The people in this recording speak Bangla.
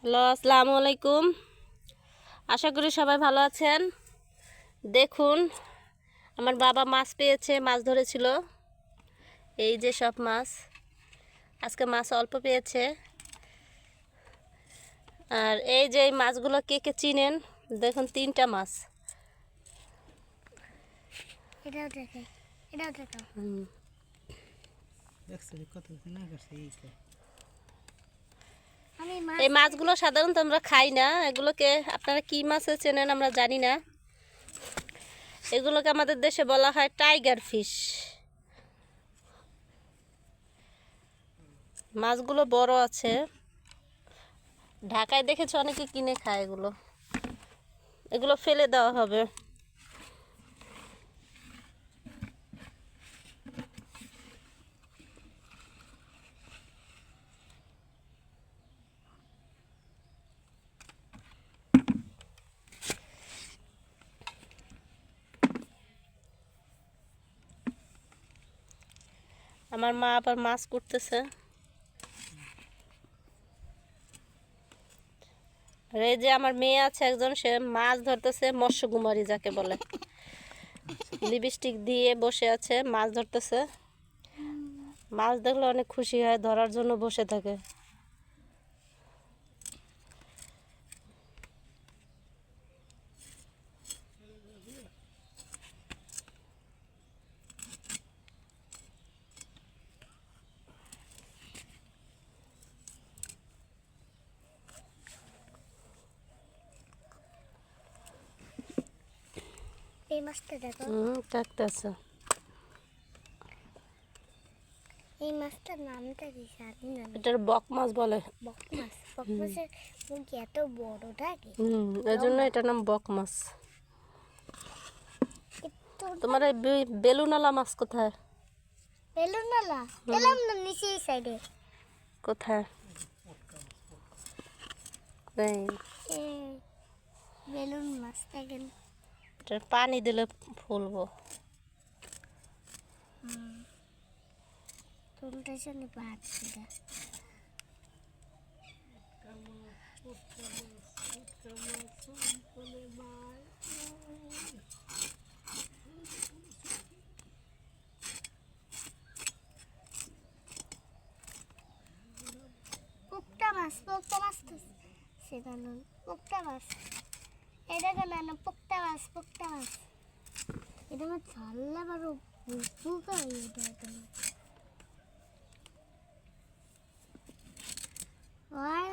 হ্যালো, আসসালামু আলাইকুম। আশা করি সবাই ভালো আছেন। দেখুন, আমার বাবা মাছ পেয়েছে, মাছ ধরেছিল। এই যে সব মাছ, আজকে মাছ অল্প পেয়েছে। আর এই যে এই মাছগুলো কে কে চিনেন, দেখুন 3টা মাছ। এটাও দেখে, এটাও দেখো। এই মাছগুলো সাধারণত আমরা খাই না। এগুলোকে আপনারা কি মাছে চেনেন আমরা জানি না। এগুলোকে আমাদের দেশে বলা হয় টাইগার ফিশ। মাছগুলো বড় আছে। ঢাকায় দেখেছি অনেকে কিনে খায় এগুলো। এগুলো ফেলে দেওয়া হবে। আমার মা আবার মাছ করতেছে। আর এই যে আমার মেয়ে আছে একজন, সে মাছ ধরতেছে, মৎস্যকুমারী যাকে বলে। লিপস্টিক দিয়ে বসে আছে, মাছ ধরতেছে। মাছ দেখলে অনেক খুশি হয়, ধরার জন্য বসে থাকে। এই মাছটা দেখো, কাটতেছে। এই মাছটার নামটা কি জানি না। এটার বক মাছ বলে। বক মাছ, বক মাছের মুখ এত বড় থাকে। এই জন্য এটার নাম বক মাছ। একটু তোমার এই বেলুনালা মাছ কোথায়? বেলুনালা এলাম না, নিচে এই সাইডে। কোথায়? এই বেলুন মাছ দেখেন। এটার পানি দিলে ফুলবো। তুলতে শুনে পাচ্ছি না। পোক্তা মাছ, পোক্তা মাছ তো সেটা নয়, পোক্তা মাছ। এটা কেন না, পোক্তা মাছ, পোক্তা মাছ। এটা আমার ছাড়লে আবারও পোকা এটা ওই